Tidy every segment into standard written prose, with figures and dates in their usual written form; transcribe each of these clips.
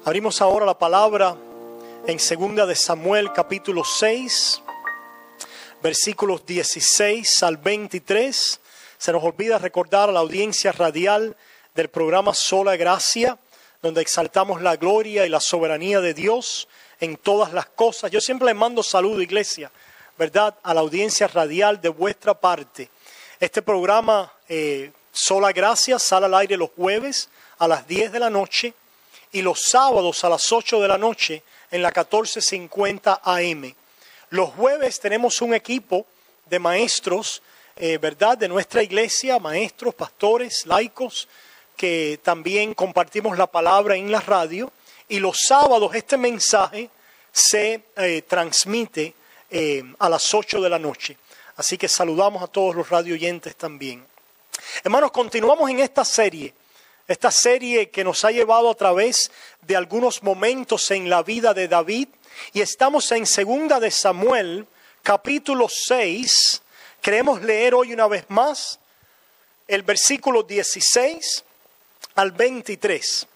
Abrimos ahora la palabra en 2 de Samuel capítulo 6, versículos 16 al 23. Se nos olvida recordar a la audiencia radial del programa Sola Gracia, donde exaltamos la gloria y la soberanía de Dios en todas las cosas. Yo siempre les mando saludo, iglesia, ¿verdad?, a la audiencia radial de vuestra parte. Este programa Sola Gracia sale al aire los jueves a las 10 de la noche y los sábados a las 8 de la noche en la 1450 AM. Los jueves tenemos un equipo de maestros, ¿verdad?, de nuestra iglesia, maestros, pastores, laicos, que también compartimos la palabra en la radio. Y los sábados este mensaje se transmite a las 8 de la noche. Así que saludamos a todos los radio oyentes también. Hermanos, continuamos en esta serie que nos ha llevado a través de algunos momentos en la vida de David, y estamos en 2 de Samuel, capítulo 6. Queremos leer hoy una vez más el versículo 16 al 23.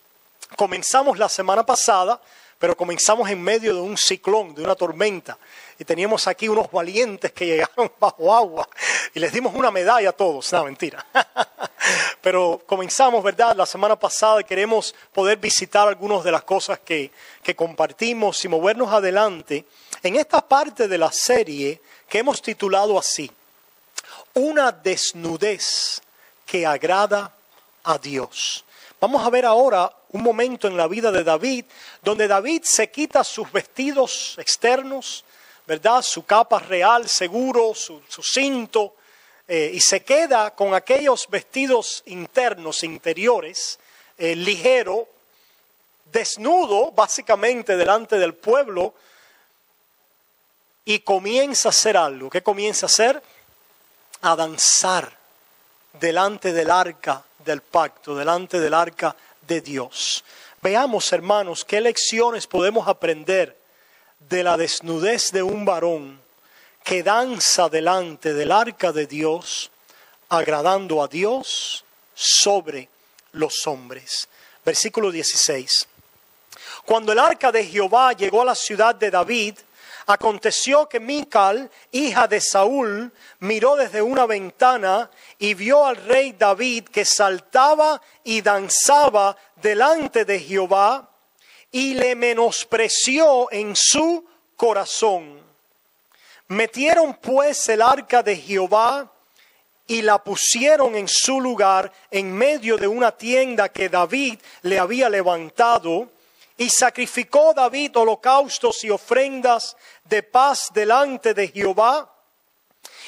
Comenzamos la semana pasada, pero comenzamos en medio de un ciclón, de una tormenta. Y teníamos aquí unos valientes que llegaron bajo agua y les dimos una medalla a todos. No, mentira. Pero comenzamos, ¿verdad?, la semana pasada, y queremos poder visitar algunas de las cosas que compartimos y movernos adelante en esta parte de la serie que hemos titulado así: Una desnudez que agrada a Dios. Vamos a ver ahora un momento en la vida de David, donde David se quita sus vestidos externos, ¿verdad?, su capa real, seguro, su cinto, y se queda con aquellos vestidos internos, interiores, ligero, desnudo básicamente delante del pueblo, y comienza a hacer algo. ¿Qué comienza a hacer? A danzar delante del arca del pacto, delante del arca de Dios. Veamos, hermanos, qué lecciones podemos aprender de la desnudez de un varón que danza delante del arca de Dios, agradando a Dios sobre los hombres. Versículo 16. Cuando el arca de Jehová llegó a la ciudad de David, aconteció que Mical, hija de Saúl, miró desde una ventana y vio al rey David que saltaba y danzaba delante de Jehová, y le menospreció en su corazón. Metieron pues el arca de Jehová y la pusieron en su lugar en medio de una tienda que David le había levantado. Y sacrificó David holocaustos y ofrendas de paz delante de Jehová.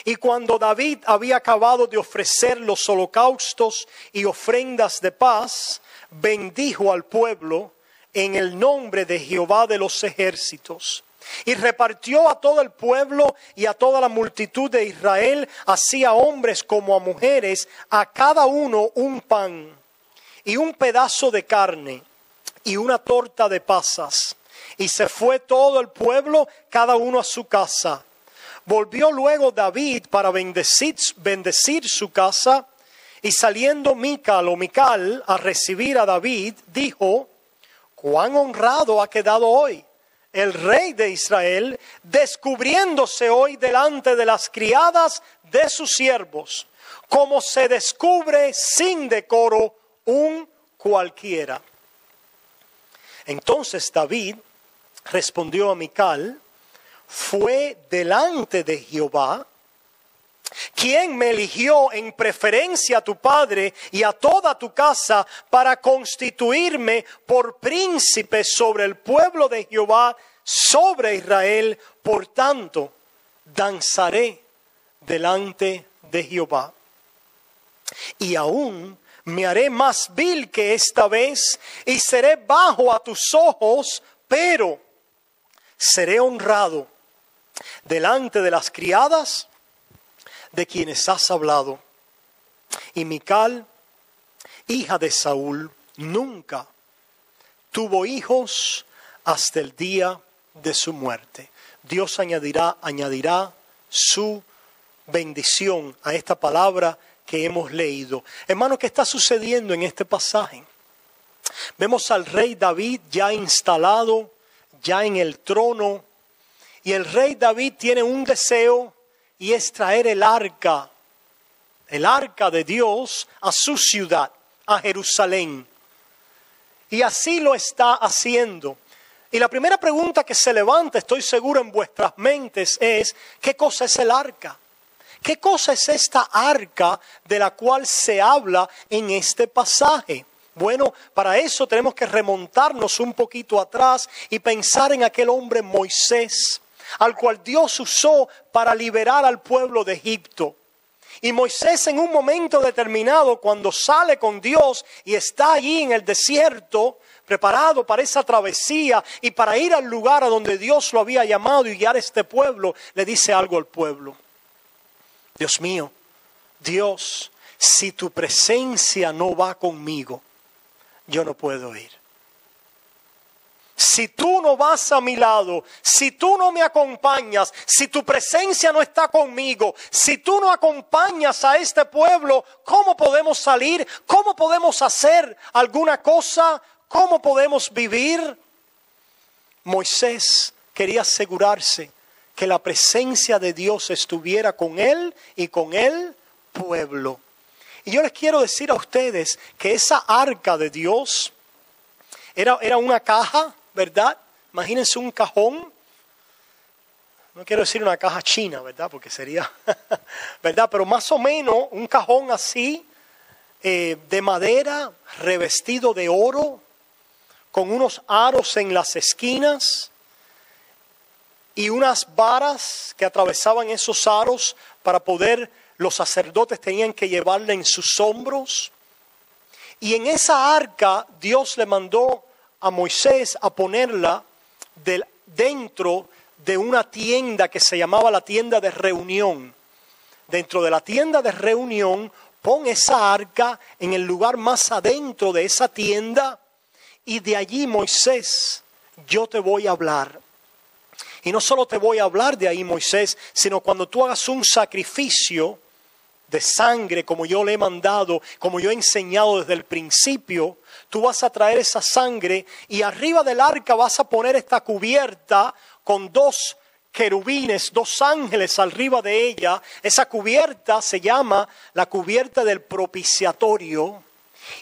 Y cuando David había acabado de ofrecer los holocaustos y ofrendas de paz, bendijo al pueblo en el nombre de Jehová de los ejércitos. Y repartió a todo el pueblo y a toda la multitud de Israel, así a hombres como a mujeres, a cada uno un pan y un pedazo de carne y una torta de pasas. Y se fue todo el pueblo, cada uno a su casa. Volvió luego David para bendecir su casa, y saliendo Mical a recibir a David, dijo: cuán honrado ha quedado hoy el rey de Israel, descubriéndose hoy delante de las criadas de sus siervos, como se descubre sin decoro un cualquiera. Entonces David respondió a Mical: fue delante de Jehová quien me eligió en preferencia a tu padre y a toda tu casa para constituirme por príncipe sobre el pueblo de Jehová, sobre Israel. Por tanto, danzaré delante de Jehová. Y aún me haré más vil que esta vez, y seré bajo a tus ojos, pero seré honrado delante de las criadas de quienes has hablado. Y Mical, hija de Saúl, nunca tuvo hijos hasta el día de su muerte. Dios añadirá su bendición a esta palabra que hemos leído. Hermano, ¿qué está sucediendo en este pasaje? Vemos al rey David ya instalado, ya en el trono. Y el rey David tiene un deseo y es traer el arca de Dios a su ciudad, a Jerusalén. Y así lo está haciendo. Y la primera pregunta que se levanta, estoy seguro en vuestras mentes, es: ¿qué cosa es el arca? ¿Qué cosa es esta arca de la cual se habla en este pasaje? Bueno, para eso tenemos que remontarnos un poquito atrás y pensar en aquel hombre Moisés, al cual Dios usó para liberar al pueblo de Egipto. Y Moisés, en un momento determinado, cuando sale con Dios y está allí en el desierto, preparado para esa travesía y para ir al lugar a donde Dios lo había llamado y guiar a este pueblo, le dice algo al pueblo: Dios mío, Dios, si tu presencia no va conmigo, yo no puedo ir. Si tú no vas a mi lado, si tú no me acompañas, si tu presencia no está conmigo, si tú no acompañas a este pueblo, ¿cómo podemos salir? ¿Cómo podemos hacer alguna cosa? ¿Cómo podemos vivir? Moisés quería asegurarse que la presencia de Dios estuviera con él y con el pueblo. Y yo les quiero decir a ustedes que esa arca de Dios era una caja, ¿verdad? Imagínense un cajón. No quiero decir una caja china, ¿verdad? Porque sería, ¿verdad? Pero más o menos un cajón así, de madera, revestido de oro, con unos aros en las esquinas y unas varas que atravesaban esos aros para poder, los sacerdotes tenían que llevarla en sus hombros. Y en esa arca Dios le mandó a Moisés a ponerla dentro de una tienda que se llamaba la tienda de reunión. Dentro de la tienda de reunión, pon esa arca en el lugar más adentro de esa tienda, y de allí, Moisés, yo te voy a hablar. Y no solo te voy a hablar de ahí, Moisés, sino cuando tú hagas un sacrificio de sangre, como yo le he mandado, como yo he enseñado desde el principio, tú vas a traer esa sangre y arriba del arca vas a poner esta cubierta con dos querubines, dos ángeles arriba de ella. Esa cubierta se llama la cubierta del propiciatorio.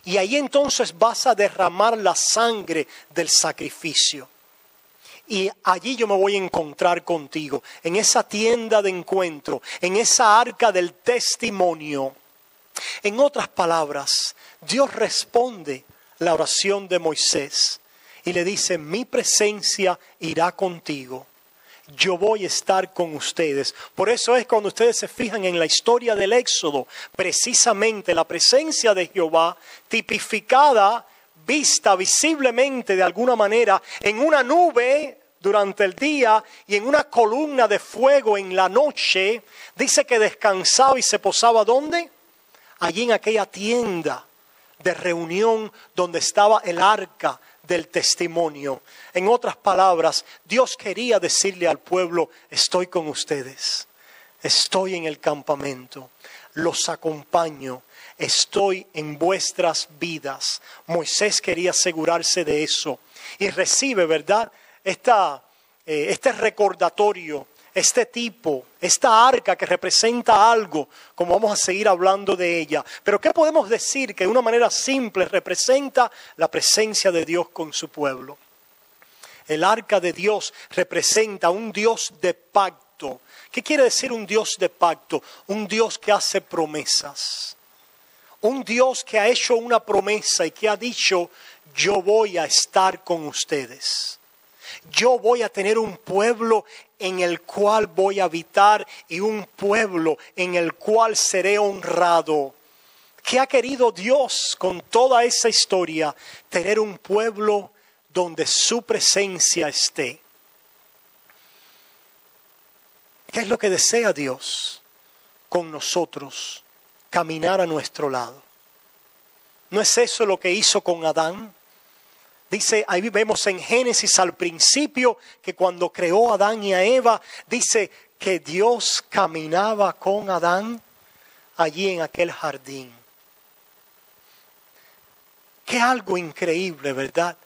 Y ahí entonces vas a derramar la sangre del sacrificio. Y allí yo me voy a encontrar contigo, en esa tienda de encuentro, en esa arca del testimonio. En otras palabras, Dios responde la oración de Moisés y le dice: mi presencia irá contigo. Yo voy a estar con ustedes. Por eso es cuando ustedes se fijan en la historia del Éxodo, precisamente la presencia de Jehová tipificada, vista visiblemente de alguna manera en una nube durante el día y en una columna de fuego en la noche. Dice que descansaba y se posaba ¿dónde? Allí en aquella tienda de reunión donde estaba el arca del testimonio. En otras palabras, Dios quería decirle al pueblo: estoy con ustedes, estoy en el campamento, los acompaño, estoy en vuestras vidas. Moisés quería asegurarse de eso y recibe, ¿verdad?, este recordatorio, esta arca que representa algo, como vamos a seguir hablando de ella. Pero ¿qué podemos decir? Que de una manera simple representa la presencia de Dios con su pueblo. El arca de Dios representa un Dios de pacto. ¿Qué quiere decir un Dios de pacto? Un Dios que hace promesas. Un Dios que ha hecho una promesa y que ha dicho: yo voy a estar con ustedes. Yo voy a tener un pueblo en el cual voy a habitar y un pueblo en el cual seré honrado. ¿Qué ha querido Dios con toda esa historia? Tener un pueblo donde su presencia esté. ¿Qué es lo que desea Dios con nosotros? Caminar a nuestro lado. ¿No es eso lo que hizo con Adán? Dice, ahí vemos en Génesis al principio que cuando creó a Adán y a Eva, dice que Dios caminaba con Adán allí en aquel jardín. Qué algo increíble, ¿verdad?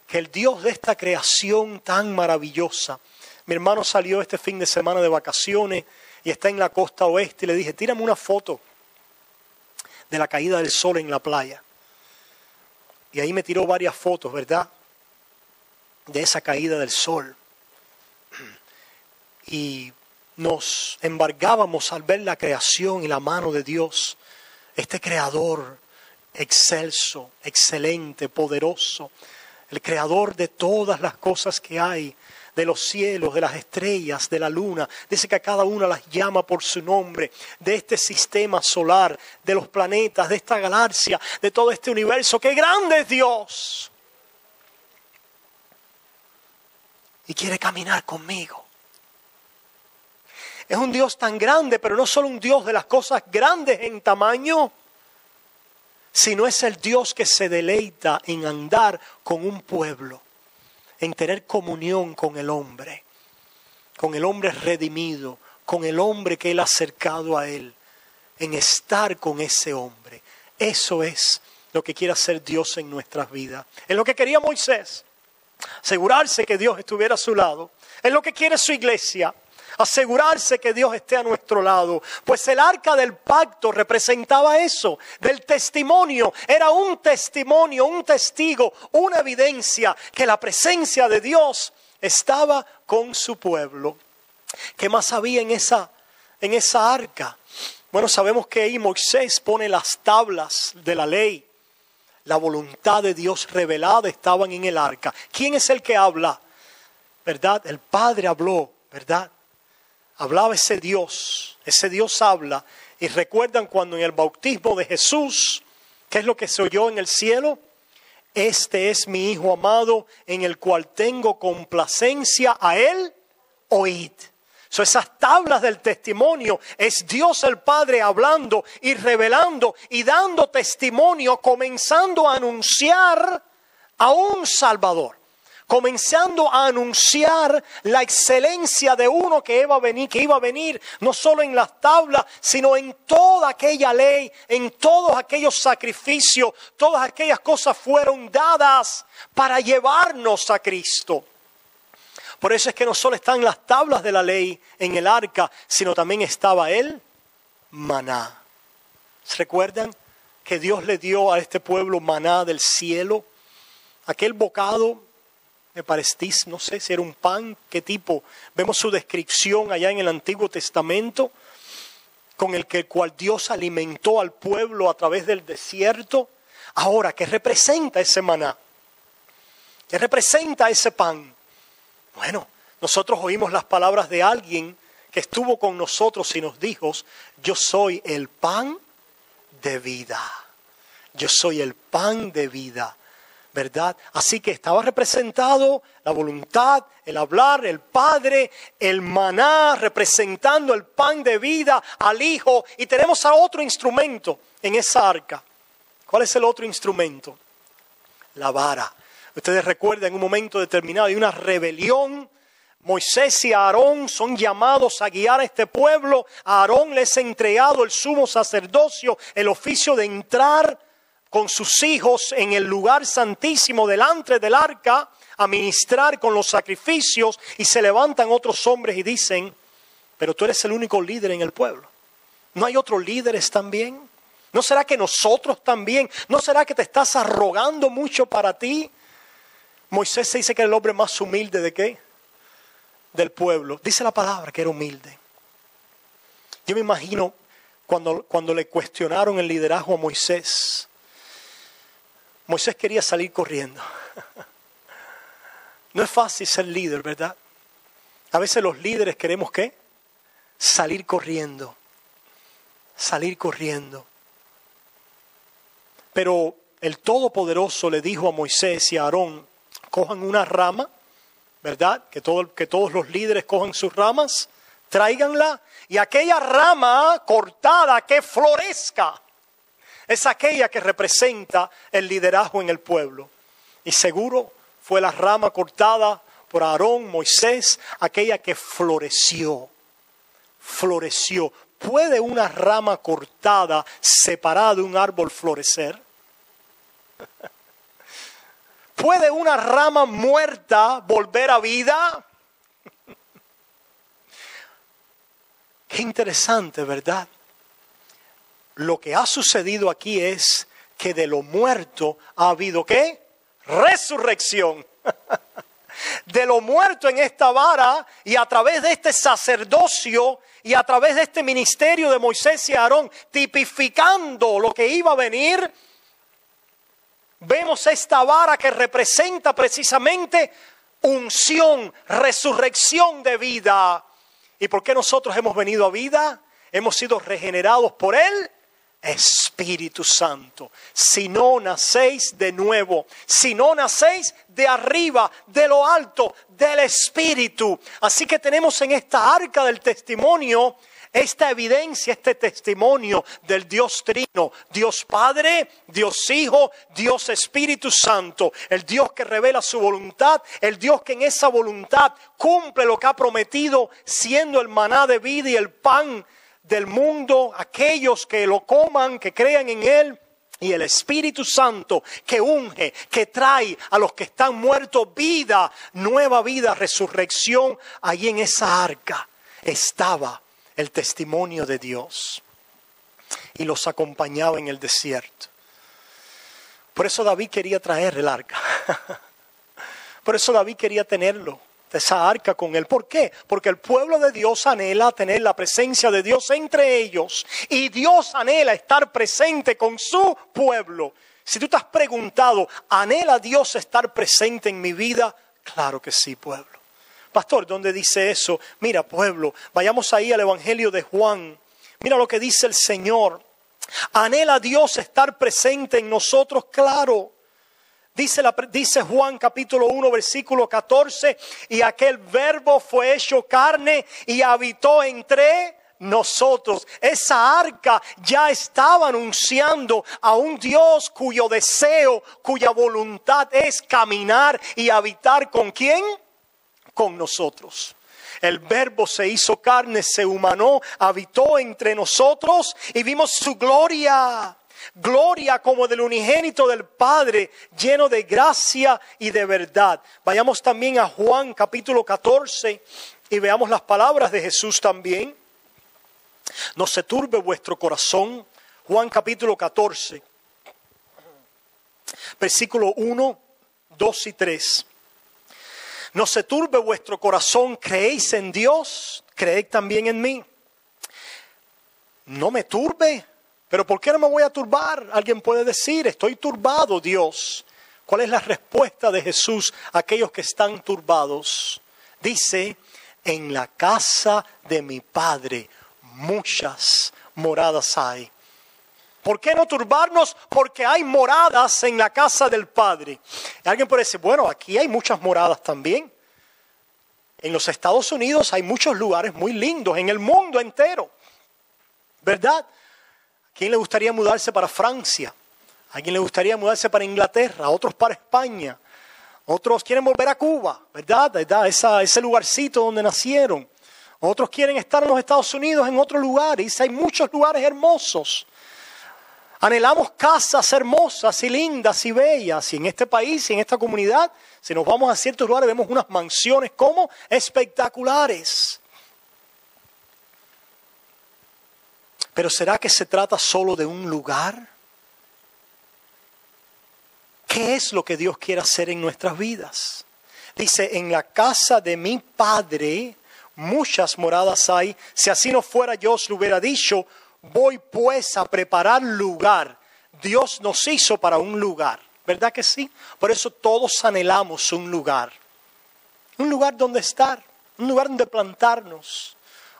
Que el Dios de esta creación tan maravillosa. Mi hermano salió este fin de semana de vacaciones y está en la costa oeste y le dije, tírame una foto de la caída del sol en la playa. Y ahí me tiró varias fotos, ¿verdad? De esa caída del sol. Y nos embargábamos al ver la creación y la mano de Dios. Este creador excelso, excelente, poderoso. El creador de todas las cosas que hay. De los cielos, de las estrellas, de la luna. Dice que a cada una las llama por su nombre. De este sistema solar, de los planetas, de esta galaxia, de todo este universo. ¡Qué grande es Dios! Y quiere caminar conmigo. Es un Dios tan grande, pero no solo un Dios de las cosas grandes en tamaño, sino es el Dios que se deleita en andar con un pueblo. En tener comunión con el hombre redimido, con el hombre que Él ha acercado a Él, en estar con ese hombre. Eso es lo que quiere hacer Dios en nuestras vidas. Es lo que quería Moisés, asegurarse que Dios estuviera a su lado. Es lo que quiere su iglesia, asegurarse que Dios esté a nuestro lado. Pues el arca del pacto representaba eso, del testimonio. Era un testimonio, un testigo, una evidencia que la presencia de Dios estaba con su pueblo. ¿Qué más había en esa arca? Bueno, sabemos que ahí Moisés pone las tablas de la ley. La voluntad de Dios revelada estaban en el arca. ¿Quién es el que habla? ¿Verdad? El Padre habló, ¿verdad? Hablaba ese Dios habla. Y recuerdan cuando en el bautismo de Jesús, ¿qué es lo que se oyó en el cielo? Este es mi Hijo amado en el cual tengo complacencia, a Él oíd. Esas tablas del testimonio es Dios el Padre hablando y revelando y dando testimonio, comenzando a anunciar a un Salvador. Comenzando a anunciar la excelencia de uno que iba a venir, no solo en las tablas, sino en toda aquella ley, en todos aquellos sacrificios, todas aquellas cosas fueron dadas para llevarnos a Cristo. Por eso es que no solo están las tablas de la ley en el arca, sino también estaba el maná. ¿Se recuerdan que Dios le dio a este pueblo maná del cielo? Aquel bocado, me parecía, no sé si era un pan, qué tipo. Vemos su descripción allá en el Antiguo Testamento, con el cual Dios alimentó al pueblo a través del desierto. Ahora, ¿qué representa ese maná? ¿Qué representa ese pan? Bueno, nosotros oímos las palabras de alguien que estuvo con nosotros y nos dijo, yo soy el pan de vida. Yo soy el pan de vida. ¿Verdad? Así que estaba representado la voluntad, el hablar, el Padre, el maná, representando el pan de vida al Hijo. Y tenemos a otro instrumento en esa arca. ¿Cuál es el otro instrumento? La vara. Ustedes recuerdan en un momento determinado hay una rebelión. Moisés y Aarón son llamados a guiar a este pueblo. A Aarón les ha entregado el sumo sacerdocio, el oficio de entrar con sus hijos en el lugar santísimo delante del arca a ministrar con los sacrificios, y se levantan otros hombres y dicen, pero tú eres el único líder en el pueblo. ¿No hay otros líderes también? ¿No será que nosotros también? ¿No será que te estás arrogando mucho para ti? Moisés se dice que era el hombre más humilde ¿de qué? Del pueblo. Dice la palabra que era humilde. Yo me imagino cuando le cuestionaron el liderazgo a Moisés. Moisés quería salir corriendo. No es fácil ser líder, ¿verdad? A veces los líderes queremos ¿qué? Salir corriendo. Salir corriendo. Pero el Todopoderoso le dijo a Moisés y a Aarón, cojan una rama, ¿verdad? Que todos los líderes cojan sus ramas, tráiganla, y aquella rama cortada que florezca. Es aquella que representa el liderazgo en el pueblo. Y seguro fue la rama cortada por Aarón, Moisés, aquella que floreció. Floreció. ¿Puede una rama cortada separada de un árbol florecer? ¿Puede una rama muerta volver a vida? Qué interesante, ¿verdad? Lo que ha sucedido aquí es que de lo muerto ha habido ¿qué? Resurrección. De lo muerto en esta vara y a través de este sacerdocio y a través de este ministerio de Moisés y Aarón, tipificando lo que iba a venir, vemos esta vara que representa precisamente unción, resurrección de vida. ¿Y por qué nosotros hemos venido a vida? Hemos sido regenerados por Él. Espíritu Santo, si no nacéis de nuevo, si no nacéis de arriba, de lo alto, del Espíritu. Así que tenemos en esta arca del testimonio esta evidencia, este testimonio del Dios Trino, Dios Padre, Dios Hijo, Dios Espíritu Santo, el Dios que revela su voluntad, el Dios que en esa voluntad cumple lo que ha prometido, siendo el maná de vida y el pan del mundo, aquellos que lo coman, que crean en Él, y el Espíritu Santo que unge, que trae a los que están muertos vida, nueva vida, resurrección. Allí en esa arca estaba el testimonio de Dios y los acompañaba en el desierto. Por eso David quería traer el arca. Por eso David quería tenerlo, esa arca con él. ¿Por qué? Porque el pueblo de Dios anhela tener la presencia de Dios entre ellos. Y Dios anhela estar presente con su pueblo. Si tú te has preguntado, ¿anhela Dios estar presente en mi vida? Claro que sí, pueblo. Pastor, ¿dónde dice eso? Mira, pueblo, vayamos ahí al Evangelio de Juan. Mira lo que dice el Señor. ¿Anhela Dios estar presente en nosotros? Claro. Dice Juan capítulo 1 versículo 14, y aquel verbo fue hecho carne y habitó entre nosotros. Esa arca ya estaba anunciando a un Dios cuyo deseo, cuya voluntad es caminar y habitar ¿con quién? Con nosotros. El verbo se hizo carne, se humanó, habitó entre nosotros y vimos su gloria. Gloria como del unigénito del Padre, lleno de gracia y de verdad. Vayamos también a Juan capítulo 14 y veamos las palabras de Jesús también. No se turbe vuestro corazón. Juan capítulo 14, versículo 1, 2 y 3. No se turbe vuestro corazón, creéis en Dios, creed también en mí. No me turbe. ¿Pero por qué no me voy a turbar? Alguien puede decir, estoy turbado, Dios. ¿Cuál es la respuesta de Jesús a aquellos que están turbados? Dice, en la casa de mi Padre muchas moradas hay. ¿Por qué no turbarnos? Porque hay moradas en la casa del Padre. Alguien puede decir, bueno, aquí hay muchas moradas también. En los Estados Unidos hay muchos lugares muy lindos, en el mundo entero, ¿verdad? ¿A quién le gustaría mudarse para Francia? ¿A quién le gustaría mudarse para Inglaterra? Otros para España. Otros quieren volver a Cuba, ¿verdad? Ese lugarcito donde nacieron. Otros quieren estar en los Estados Unidos en otro lugar. Y hay muchos lugares hermosos. Anhelamos casas hermosas y lindas y bellas. Y en este país y en esta comunidad, si nos vamos a ciertos lugares, vemos unas mansiones como espectaculares. Pero ¿será que se trata solo de un lugar? ¿Qué es lo que Dios quiere hacer en nuestras vidas? Dice, en la casa de mi Padre muchas moradas hay. Si así no fuera, yo os lo hubiera dicho. Voy pues a preparar lugar. Dios nos hizo para un lugar, ¿verdad que sí? Por eso todos anhelamos un lugar. Un lugar donde estar, un lugar donde plantarnos.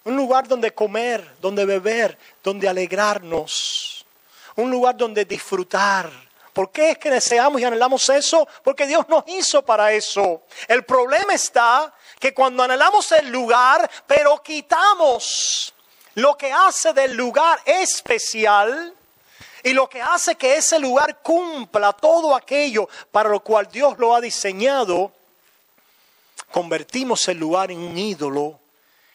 Un lugar donde comer, donde beber, donde alegrarnos. Un lugar donde disfrutar. ¿Por qué es que deseamos y anhelamos eso? Porque Dios nos hizo para eso. El problema está que cuando anhelamos el lugar, pero quitamos lo que hace del lugar especial y lo que hace que ese lugar cumpla todo aquello para lo cual Dios lo ha diseñado, convertimos el lugar en un ídolo.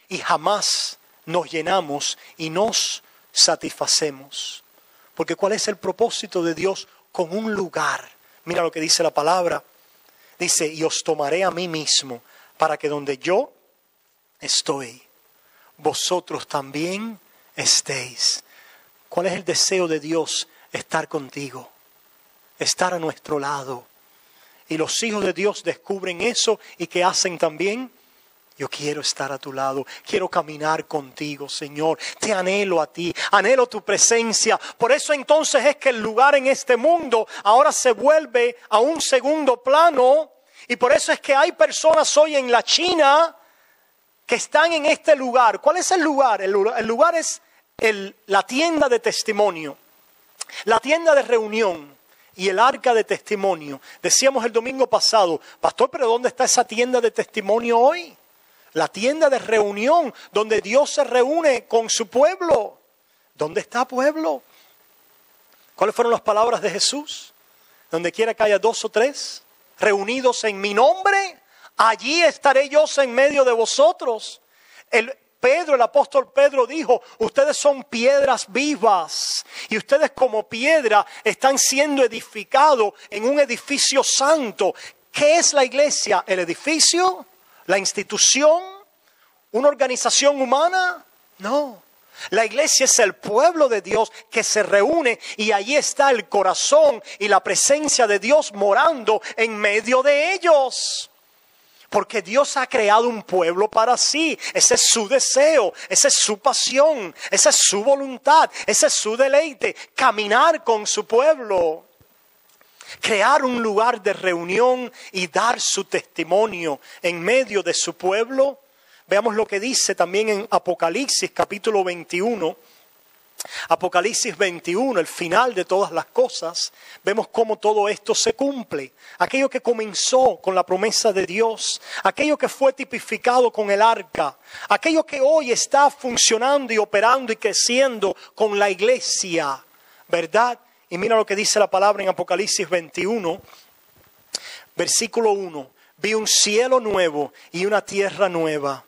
Y jamás nos llenamos y nos satisfacemos. Porque ¿cuál es el propósito de Dios? con un lugar. Mira lo que dice la palabra. Dice, y os tomaré a mí mismo, para que donde yo estoy, vosotros también estéis. ¿Cuál es el deseo de Dios? Estar contigo, estar a nuestro lado. Y los hijos de Dios descubren eso y ¿qué hacen también? Yo quiero estar a tu lado, quiero caminar contigo, Señor. Te anhelo a ti, anhelo tu presencia. Por eso entonces es que el lugar en este mundo ahora se vuelve a un segundo plano. Y por eso es que hay personas hoy en la China que están en este lugar. ¿Cuál es el lugar? El lugar es la tienda de testimonio, la tienda de reunión y el arca de testimonio. Decíamos el domingo pasado, pastor, pero ¿dónde está esa tienda de testimonio hoy? La tienda de reunión donde Dios se reúne con su pueblo. ¿Dónde está pueblo? ¿Cuáles fueron las palabras de Jesús? Donde quiera que haya 2 o 3 reunidos en mi nombre, allí estaré yo en medio de vosotros. El apóstol Pedro dijo, ustedes son piedras vivas y ustedes como piedra están siendo edificados en un edificio santo. ¿Qué es la iglesia? ¿El edificio? ¿La institución? ¿Una organización humana? No. La iglesia es el pueblo de Dios que se reúne y allí está el corazón y la presencia de Dios morando en medio de ellos. Porque Dios ha creado un pueblo para sí. Ese es su deseo, esa es su pasión, esa es su voluntad, ese es su deleite. Caminar con su pueblo. Crear un lugar de reunión y dar su testimonio en medio de su pueblo. Veamos lo que dice también en Apocalipsis capítulo 21. Apocalipsis 21, el final de todas las cosas. Vemos cómo todo esto se cumple. Aquello que comenzó con la promesa de Dios, aquello que fue tipificado con el arca, aquello que hoy está funcionando y operando y creciendo con la iglesia, ¿verdad? Y mira lo que dice la palabra en Apocalipsis 21, versículo 1. Vi un cielo nuevo y una tierra nueva.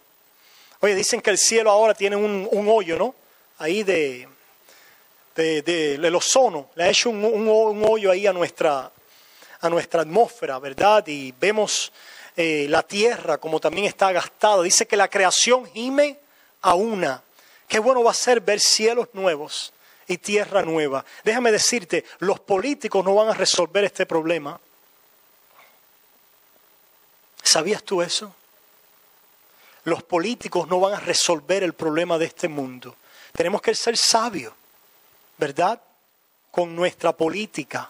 Oye, dicen que el cielo ahora tiene un hoyo, ¿no? Ahí del ozono. Le ha hecho un hoyo ahí a nuestra atmósfera, ¿verdad? Y vemos la tierra como también está gastada. Dice que la creación gime a una. Qué bueno va a ser ver cielos nuevos y tierra nueva. Déjame decirte, los políticos no van a resolver este problema. ¿Sabías tú eso? Los políticos no van a resolver el problema de este mundo. Tenemos que ser sabios, ¿verdad? Con nuestra política.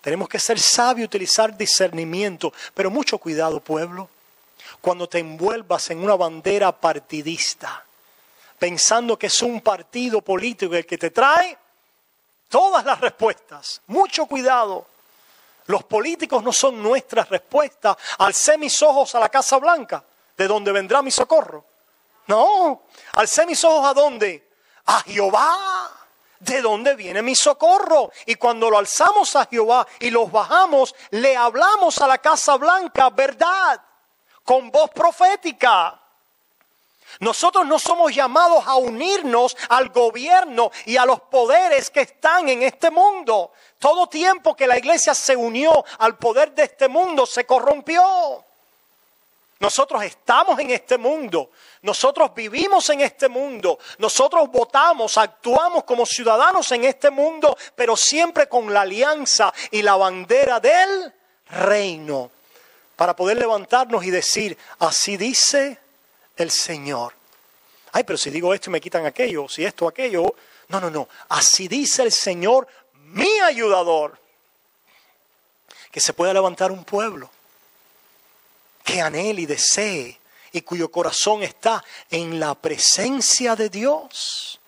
Tenemos que ser sabios, utilizar discernimiento. Pero mucho cuidado, pueblo, cuando te envuelvas en una bandera partidista, pensando que es un partido político el que te trae todas las respuestas. Mucho cuidado. Los políticos no son nuestra respuesta. Alcé mis ojos a la Casa Blanca, ¿de dónde vendrá mi socorro? No, alcé mis ojos ¿a dónde? A Jehová. ¿De dónde viene mi socorro? Y cuando lo alzamos a Jehová y los bajamos, le hablamos a la Casa Blanca verdad, con voz profética. Nosotros no somos llamados a unirnos al gobierno y a los poderes que están en este mundo. Todo tiempo que la iglesia se unió al poder de este mundo se corrompió. Nosotros estamos en este mundo, nosotros vivimos en este mundo, nosotros votamos, actuamos como ciudadanos en este mundo, pero siempre con la alianza y la bandera del reino, para poder levantarnos y decir, así dice el Señor. Ay, pero si digo esto y me quitan aquello, si esto, aquello. No, así dice el Señor, mi ayudador. Que se pueda levantar un pueblo que anhele y desee y cuyo corazón está en la presencia de Dios.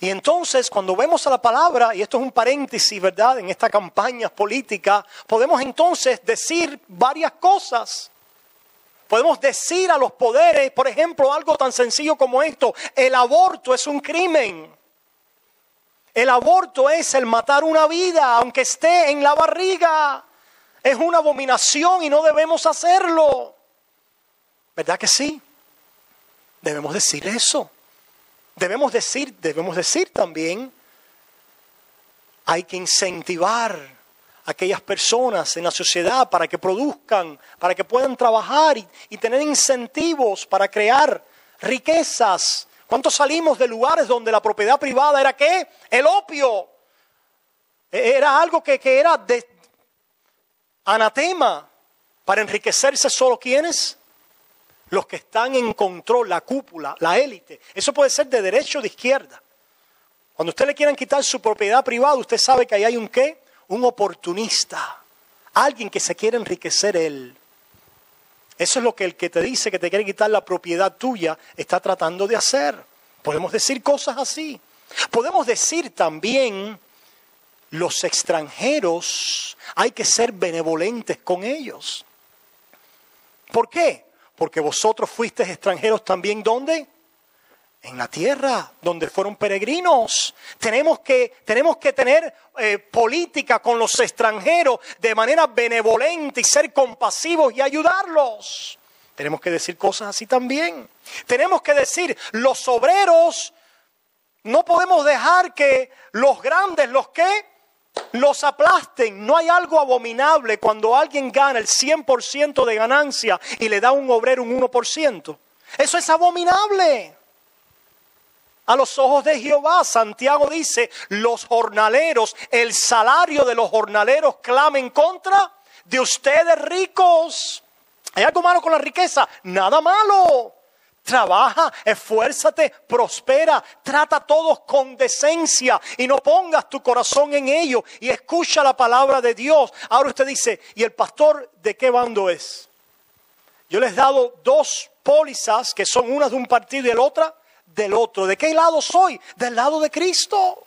Y entonces cuando vemos a la palabra, y esto es un paréntesis, ¿verdad? En esta campaña política, podemos entonces decir varias cosas. Podemos decir a los poderes, por ejemplo, algo tan sencillo como esto: el aborto es un crimen. El aborto es el matar una vida, aunque esté en la barriga. Es una abominación y no debemos hacerlo. ¿Verdad que sí? Debemos decir eso. Debemos decir también Hay que incentivar a aquellas personas en la sociedad para que produzcan, para que puedan trabajar y tener incentivos para crear riquezas. ¿Cuántos salimos de lugares donde la propiedad privada era qué? El opio. Era algo que era de anatema. Para enriquecerse solo ¿quiénes? Los que están en control, la cúpula, la élite. Eso puede ser de derecha o de izquierda. Cuando usted le quieran quitar su propiedad privada, usted sabe que ahí hay un ¿qué? Un oportunista. Alguien que se quiere enriquecer él. Eso es lo que el que te dice que te quiere quitar la propiedad tuya está tratando de hacer. Podemos decir cosas así. Podemos decir también, los extranjeros, hay que ser benevolentes con ellos. ¿Por qué? Porque vosotros fuisteis extranjeros también, ¿dónde? En la tierra, donde fueron peregrinos. Tenemos que tener política con los extranjeros de manera benevolente y ser compasivos y ayudarlos. Tenemos que decir cosas así también. Tenemos que decir, los obreros, no podemos dejar que los grandes, los aplasten. No hay algo abominable cuando alguien gana el 100% de ganancia y le da a un obrero un 1%. Eso es abominable. A los ojos de Jehová, Santiago dice, los jornaleros, el salario de los jornaleros clama en contra de ustedes ricos. ¿Hay algo malo con la riqueza? Nada malo. Trabaja, esfuérzate, prospera, trata a todos con decencia y no pongas tu corazón en ello y escucha la palabra de Dios. Ahora usted dice, ¿y el pastor de qué bando es? Yo les he dado dos pólizas que son una de un partido y la otra del otro. ¿De qué lado soy? Del lado de Cristo.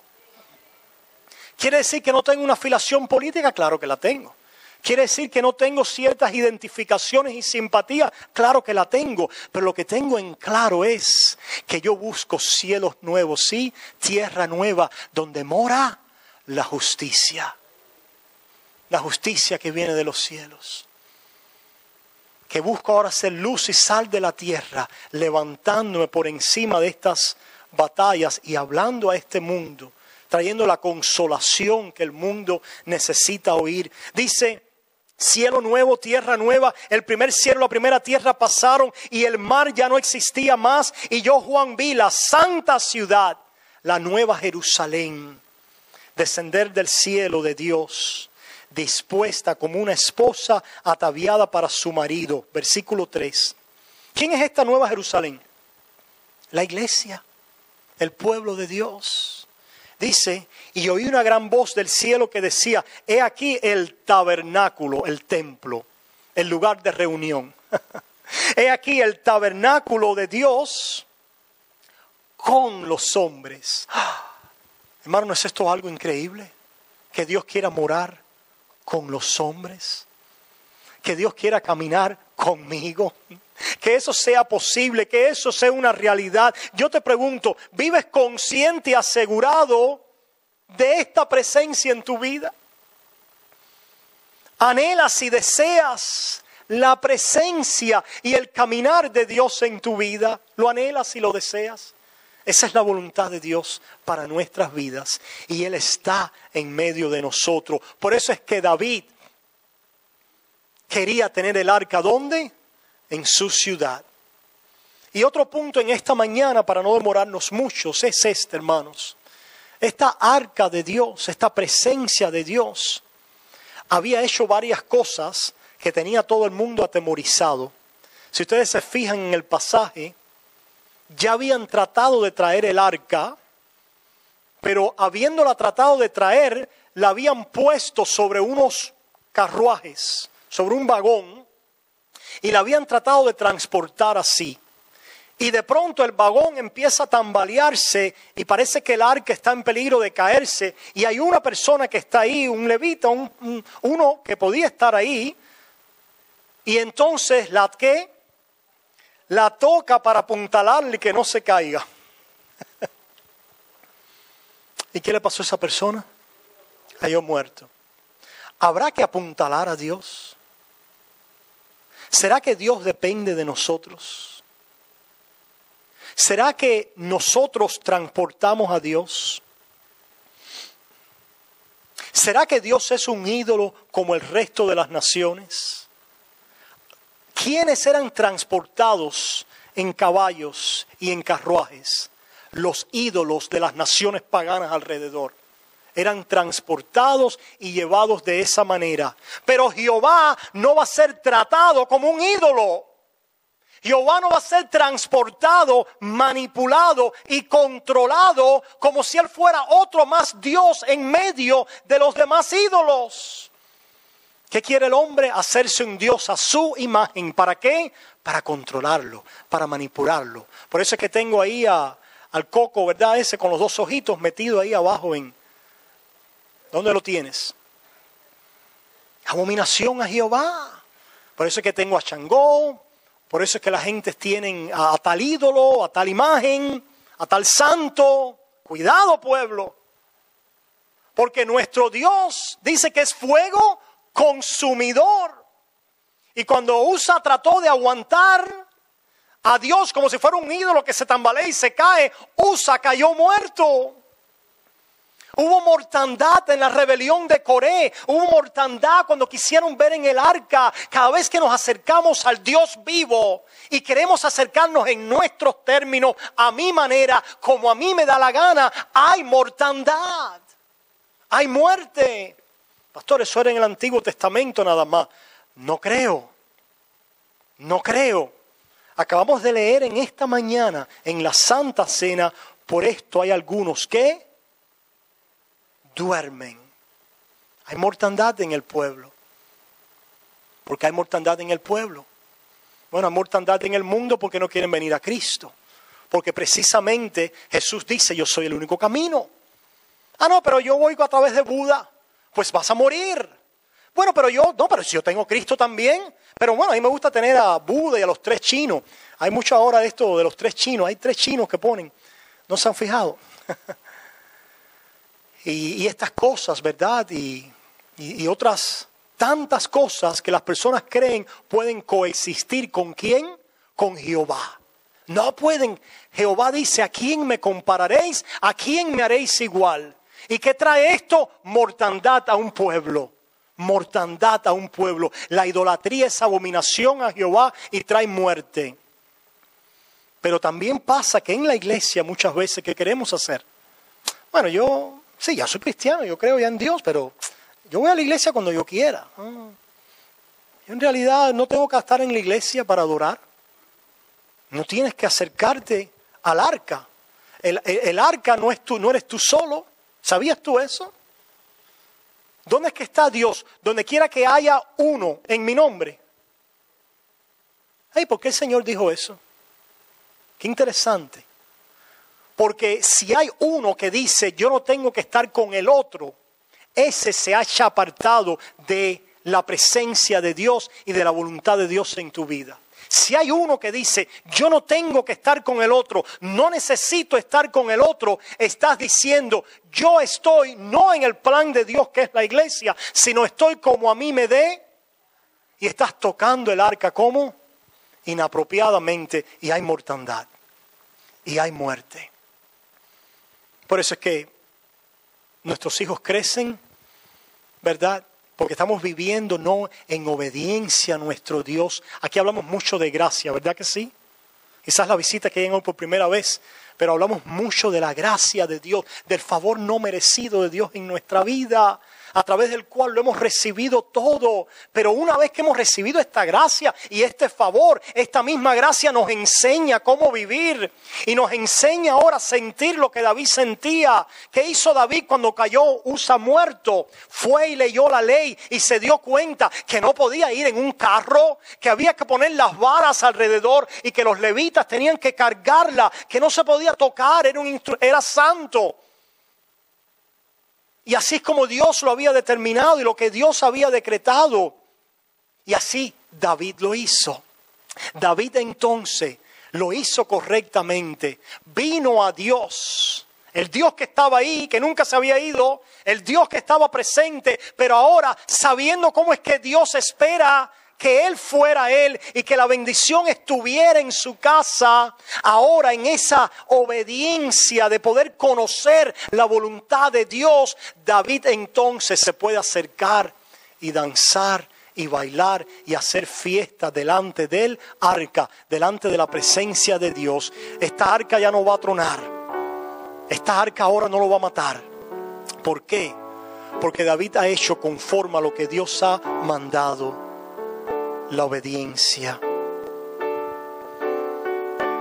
¿Quiere decir que no tengo una afiliación política? Claro que la tengo. ¿Quiere decir que no tengo ciertas identificaciones y simpatías? Claro que la tengo, pero lo que tengo en claro es que yo busco cielos nuevos, sí, tierra nueva, donde mora la justicia que viene de los cielos. Que busco ahora ser luz y sal de la tierra, levantándome por encima de estas batallas y hablando a este mundo, trayendo la consolación que el mundo necesita oír. Dice, cielo nuevo, tierra nueva, el primer cielo, la primera tierra pasaron y el mar ya no existía más. Y yo, Juan, vi la santa ciudad, la nueva Jerusalén, descender del cielo de Dios, dispuesta como una esposa ataviada para su marido. Versículo 3. ¿Quién es esta nueva Jerusalén? La iglesia, el pueblo de Dios. Dice, y oí una gran voz del cielo que decía, he aquí el tabernáculo, el templo, el lugar de reunión. He aquí el tabernáculo de Dios con los hombres. Hermano, ¿no es esto algo increíble? Que Dios quiera morar con los hombres. Que Dios quiera caminar conmigo. Que eso sea posible, que eso sea una realidad. Yo te pregunto, ¿vives consciente y asegurado de esta presencia en tu vida? ¿Anhelas y deseas la presencia y el caminar de Dios en tu vida? ¿Lo anhelas y lo deseas? Esa es la voluntad de Dios para nuestras vidas y Él está en medio de nosotros. Por eso es que David quería tener el arca, ¿dónde? En su ciudad. Y otro punto en esta mañana, para no demorarnos muchos, es este, hermanos. Esta arca de Dios, esta presencia de Dios, había hecho varias cosas que tenía todo el mundo atemorizado. Si ustedes se fijan en el pasaje, ya habían tratado de traer el arca, pero habiéndola tratado de traer, la habían puesto sobre unos carruajes, sobre un vagón, y la habían tratado de transportar así. Y de pronto el vagón empieza a tambalearse y parece que el arca está en peligro de caerse. Y hay una persona que está ahí, un levita, uno que podía estar ahí. Y entonces la toca para apuntalarle y que no se caiga. ¿Y qué le pasó a esa persona? Cayó muerto. ¿Habrá que apuntalar a Dios? ¿Será que Dios depende de nosotros? ¿Será que nosotros transportamos a Dios? ¿Será que Dios es un ídolo como el resto de las naciones? ¿Quiénes eran transportados en caballos y en carruajes? Los ídolos de las naciones paganas alrededor. Eran transportados y llevados de esa manera. Pero Jehová no va a ser tratado como un ídolo. Jehová no va a ser transportado, manipulado y controlado como si Él fuera otro más Dios en medio de los demás ídolos. ¿Qué quiere el hombre? Hacerse un Dios a su imagen. ¿Para qué? Para controlarlo, para manipularlo. Por eso es que tengo ahí al coco, ¿verdad? Ese con los dos ojitos metido ahí abajo en... ¿Dónde lo tienes? Abominación a Jehová. Por eso es que tengo a Changó. Por eso es que la gente tienen a tal ídolo, a tal imagen, a tal santo. Cuidado, pueblo. Porque nuestro Dios dice que es fuego consumidor. Y cuando Usa trató de aguantar a Dios como si fuera un ídolo que se tambalea y se cae, Usa cayó muerto. Hubo mortandad en la rebelión de Coré. Hubo mortandad cuando quisieron ver en el arca. Cada vez que nos acercamos al Dios vivo y queremos acercarnos en nuestros términos, a mi manera, como a mí me da la gana, hay mortandad. Hay muerte. Pastor, eso era en el Antiguo Testamento nada más. No creo. Acabamos de leer en esta mañana, en la Santa Cena, por esto hay algunos que duermen. Hay mortandad en el pueblo. ¿Por qué hay mortandad en el pueblo? Bueno, hay mortandad en el mundo porque no quieren venir a Cristo. Porque precisamente Jesús dice, yo soy el único camino. Ah, no, pero yo voy a través de Buda. Pues vas a morir. Bueno, pero si yo tengo Cristo también. Pero bueno, a mí me gusta tener a Buda y a los 3 chinos. Hay mucho ahora de esto de los 3 chinos. Hay 3 chinos que ponen. ¿No se han fijado? y estas cosas, ¿verdad? Y otras tantas cosas que las personas creen pueden coexistir. ¿Con quién? Con Jehová. No pueden. Jehová dice, ¿a quién me compararéis? ¿A quién me haréis igual? ¿Y qué trae esto? Mortandad a un pueblo. Mortandad a un pueblo. La idolatría es abominación a Jehová y trae muerte. Pero también pasa que en la iglesia muchas veces, ¿qué queremos hacer? Bueno, yo ya soy cristiano, yo creo ya en Dios, pero yo voy a la iglesia cuando yo quiera. Yo en realidad no tengo que estar en la iglesia para adorar. No tienes que acercarte al arca. El arca no eres tú solo. ¿Sabías tú eso? ¿Dónde es que está Dios? Donde quiera que haya uno en mi nombre. ¿Por qué el Señor dijo eso? Qué interesante. Porque si hay uno que dice, yo no tengo que estar con el otro, ese se haya apartado de la presencia de Dios y de la voluntad de Dios en tu vida. Si hay uno que dice, yo no tengo que estar con el otro, no necesito estar con el otro, estás diciendo, yo estoy no en el plan de Dios que es la iglesia, sino estoy como a mí me dé, y estás tocando el arca como inapropiadamente, y hay mortandad, y hay muerte. Por eso es que nuestros hijos crecen, ¿verdad? Porque estamos viviendo no en obediencia a nuestro Dios. Aquí hablamos mucho de gracia, ¿verdad que sí? Quizás la visita que llegan hoy por primera vez, pero hablamos mucho de la gracia de Dios, del favor no merecido de Dios en nuestra vida, a través del cual lo hemos recibido todo. Pero una vez que hemos recibido esta gracia y este favor, esta misma gracia nos enseña cómo vivir y nos enseña ahora a sentir lo que David sentía. ¿Qué hizo David cuando cayó Usa muerto? Fue y leyó la ley y se dio cuenta que no podía ir en un carro, que había que poner las varas alrededor y que los levitas tenían que cargarla, que no se podía tocar, era santo. Y así es como Dios lo había determinado y lo que Dios había decretado. Y así David lo hizo. David entonces lo hizo correctamente. Vino a Dios. El Dios que estaba ahí, que nunca se había ido. El Dios que estaba presente. Pero ahora, sabiendo cómo es que Dios espera que Él fuera Él y que la bendición estuviera en su casa, ahora en esa obediencia de poder conocer la voluntad de Dios, David entonces se puede acercar y danzar y bailar y hacer fiesta delante del arca, delante de la presencia de Dios. Esta arca ya no va a tronar. Esta arca ahora no lo va a matar. ¿Por qué? Porque David ha hecho conforme a lo que Dios ha mandado. La obediencia.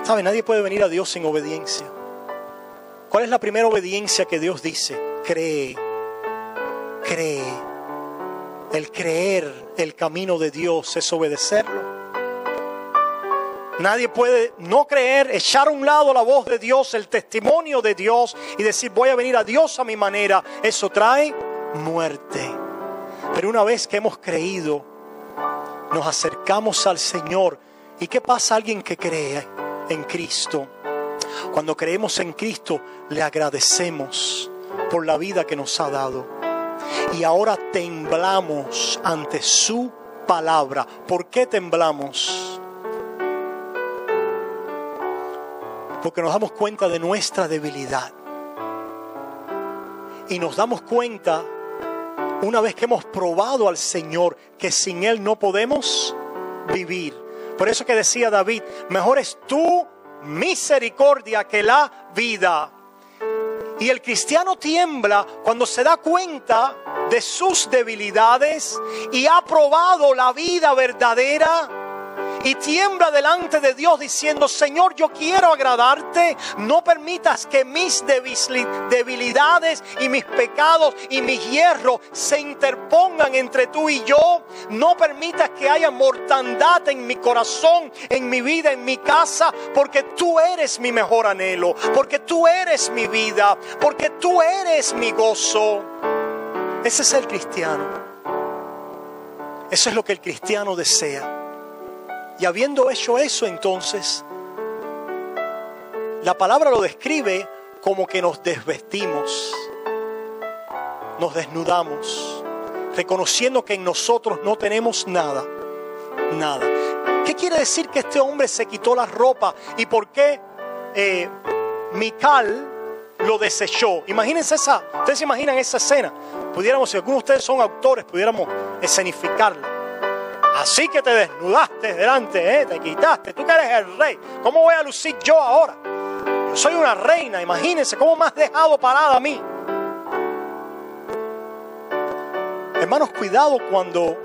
¿Sabe? Nadie puede venir a Dios sin obediencia. ¿Cuál es la primera obediencia que Dios dice? Cree. Cree. El creer el camino de Dios es obedecerlo. Nadie puede no creer, echar a un lado la voz de Dios, el testimonio de Dios y decir voy a venir a Dios a mi manera. Eso trae muerte. Pero una vez que hemos creído, nos acercamos al Señor. ¿Y qué pasa a alguien que cree en Cristo? Cuando creemos en Cristo, le agradecemos por la vida que nos ha dado. Y ahora temblamos ante su palabra. ¿Por qué temblamos? Porque nos damos cuenta de nuestra debilidad. Y nos damos cuenta, una vez que hemos probado al Señor, que sin Él no podemos vivir. Por eso que decía David, mejor es tu misericordia que la vida. Y el cristiano tiembla cuando se da cuenta de sus debilidades y ha probado la vida verdadera. Y tiembla delante de Dios diciendo, Señor, yo quiero agradarte. No permitas que mis debilidades y mis pecados y mis hierros se interpongan entre tú y yo. No permitas que haya mortandad en mi corazón, en mi vida, en mi casa. Porque tú eres mi mejor anhelo. Porque tú eres mi vida. Porque tú eres mi gozo. Ese es el cristiano. Eso es lo que el cristiano desea. Y habiendo hecho eso, entonces, la palabra lo describe como que nos desvestimos, nos desnudamos, reconociendo que en nosotros no tenemos nada, nada. ¿Qué quiere decir que este hombre se quitó la ropa? ¿Y por qué Mical lo desechó? Imagínense ustedes se imaginan esa escena. Pudiéramos, si algunos de ustedes son autores, pudiéramos escenificarla. Así que te desnudaste delante, te quitaste. Tú que eres el rey. ¿Cómo voy a lucir yo ahora? Yo soy una reina. Imagínense cómo me has dejado parada a mí. Hermanos, cuidado cuando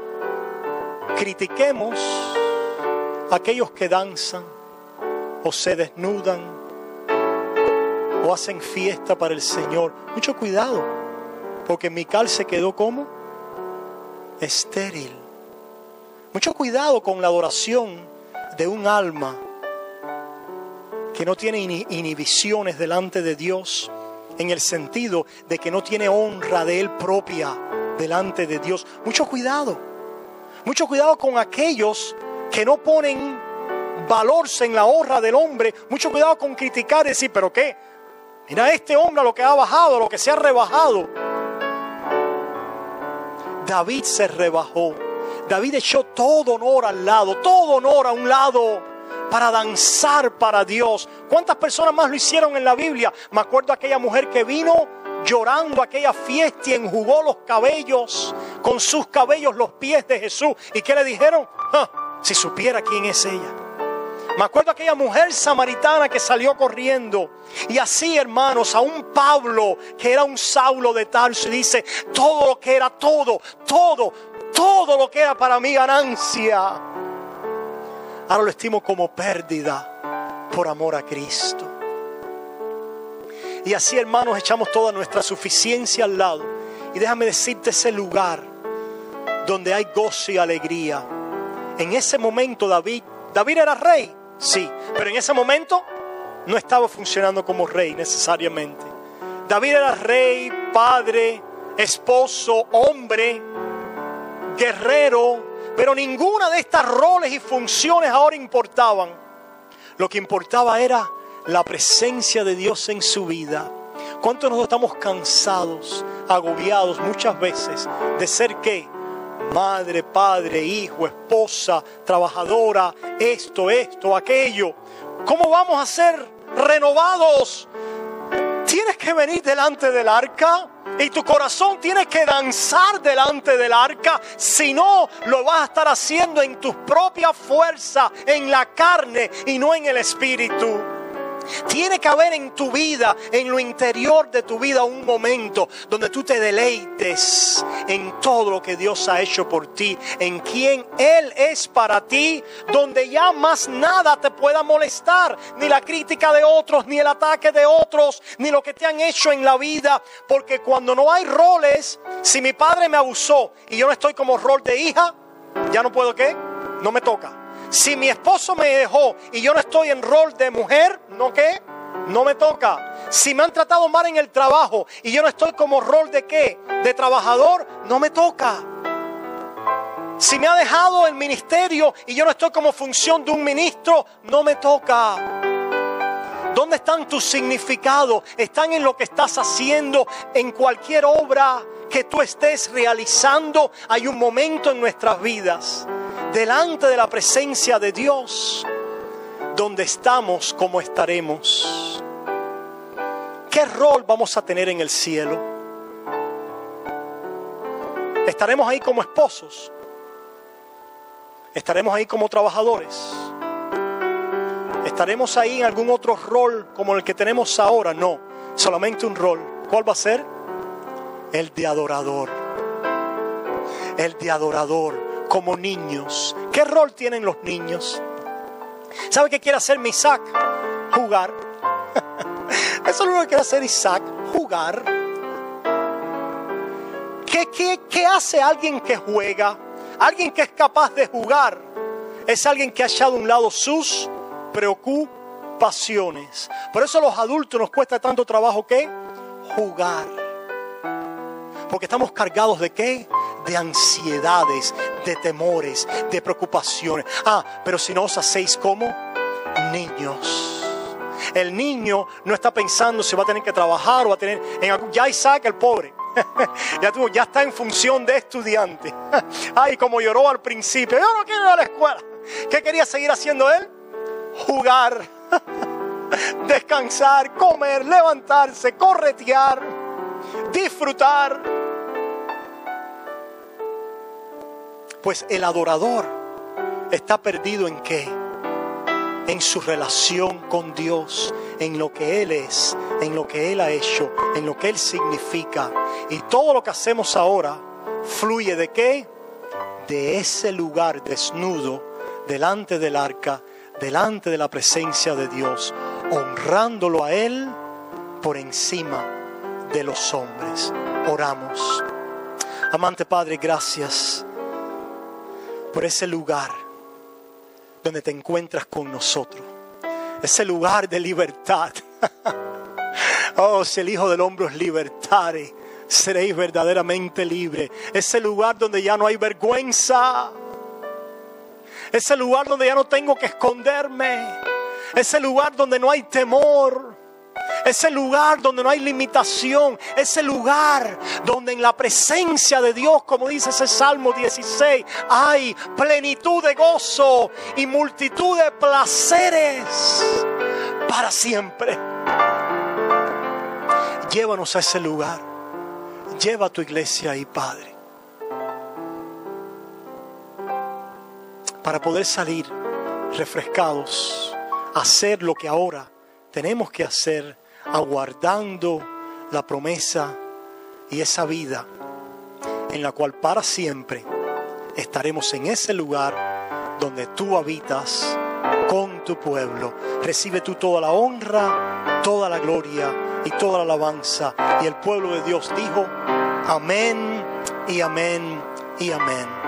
critiquemos a aquellos que danzan o se desnudan o hacen fiesta para el Señor. Mucho cuidado, porque Mical se quedó como estéril. Mucho cuidado con la adoración de un alma que no tiene inhibiciones delante de Dios, en el sentido de que no tiene honra de Él propia delante de Dios. Mucho cuidado con aquellos que no ponen valor en la honra del hombre. Mucho cuidado con criticar y decir, ¿pero qué? Mira este hombre lo que ha bajado, lo que se ha rebajado. David se rebajó. David echó todo honor al lado, todo honor a un lado para danzar para Dios. ¿Cuántas personas más lo hicieron en la Biblia? Me acuerdo de aquella mujer que vino llorando a aquella fiesta y enjugó los cabellos, con sus cabellos los pies de Jesús. ¿Y qué le dijeron? Si supiera quién es ella. Me acuerdo de aquella mujer samaritana que salió corriendo. Y así, hermanos, a un Pablo que era un Saulo de Tarso, y dice, todo lo que era, todo lo que era para mí ganancia, ahora lo estimo como pérdida por amor a Cristo. Y así, hermanos, echamos toda nuestra suficiencia al lado. Y déjame decirte, ese lugar donde hay gozo y alegría. En ese momento David era rey, sí, pero en ese momento no estaba funcionando como rey necesariamente. David era rey, padre, esposo, hombre, guerrero, pero ninguna de estas roles y funciones ahora importaban. Lo que importaba era la presencia de Dios en su vida. ¿Cuántos nosotros estamos cansados, agobiados muchas veces de ser qué? madre, padre, hijo, esposa, trabajadora, esto, aquello. ¿Cómo vamos a ser renovados? Tienes que venir delante del arca y tu corazón tiene que danzar delante del arca. Si no, lo vas a estar haciendo en tus propias fuerzas, en la carne y no en el espíritu. Tiene que haber en tu vida, en lo interior de tu vida, un momento donde tú te deleites en todo lo que Dios ha hecho por ti, en quien Él es para ti, donde ya más nada te pueda molestar, ni la crítica de otros, ni el ataque de otros, ni lo que te han hecho en la vida. Porque cuando no hay roles, si mi padre me abusó y yo no estoy como rol de hija, ya no puedo, ¿qué? No me toca. Si mi esposo me dejó y yo no estoy en rol de mujer, ¿no qué? No me toca. Si me han tratado mal en el trabajo y yo no estoy como rol de ¿qué? De trabajador, no me toca. Si me ha dejado el ministerio y yo no estoy como función de un ministro, no me toca. ¿Dónde están tus significados? Están en lo que estás haciendo, en cualquier obra que tú estés realizando. Hay un momento en nuestras vidas, delante de la presencia de Dios, donde estamos como estaremos. ¿Qué rol vamos a tener en el cielo? ¿Estaremos ahí como esposos? ¿Estaremos ahí como trabajadores? ¿Estaremos ahí en algún otro rol como el que tenemos ahora? No, solamente un rol. ¿Cuál va a ser? El de adorador. El de adorador. Como niños. ¿Qué rol tienen los niños? ¿Sabe qué quiere hacer Isaac? Jugar. Eso es lo que quiere hacer Isaac, jugar. ¿Qué hace alguien que juega? Alguien que es capaz de jugar es alguien que ha echado a un lado sus preocupaciones. Por eso a los adultos nos cuesta tanto trabajo, ¿qué? Jugar. Porque estamos cargados de ¿qué? De ansiedades, de temores, de preocupaciones. Pero si no os hacéis como niños. El niño no está pensando si va a tener que trabajar o va a tener... Ya Isaac, el pobre, ya está en función de estudiante. Ay, como lloró al principio. Yo no quiero ir a la escuela. ¿Qué quería seguir haciendo él? Jugar, descansar, comer, levantarse, corretear, disfrutar. Pues el adorador está perdido ¿en qué? En su relación con Dios, en lo que Él es, en lo que Él ha hecho, en lo que Él significa. Y todo lo que hacemos ahora fluye ¿de qué? De ese lugar desnudo, delante del arca, delante de la presencia de Dios, honrándolo a Él por encima de los hombres. Oramos. Amante Padre, gracias por ese lugar donde te encuentras con nosotros. Ese lugar de libertad. Oh, si el Hijo del Hombre os libertare, seréis verdaderamente libres. Ese lugar donde ya no hay vergüenza. Ese lugar donde ya no tengo que esconderme. Ese lugar donde no hay temor. Ese lugar donde no hay limitación. Ese lugar donde en la presencia de Dios, como dice ese Salmo 16, hay plenitud de gozo y multitud de placeres para siempre. Llévanos a ese lugar. Lleva a tu iglesia ahí, Padre, para poder salir refrescados, hacer lo que ahora tenemos que hacer, aguardando la promesa y esa vida en la cual para siempre estaremos en ese lugar donde tú habitas con tu pueblo. Recibe tú toda la honra, toda la gloria y toda la alabanza. Y el pueblo de Dios dijo: amén y amén y amén.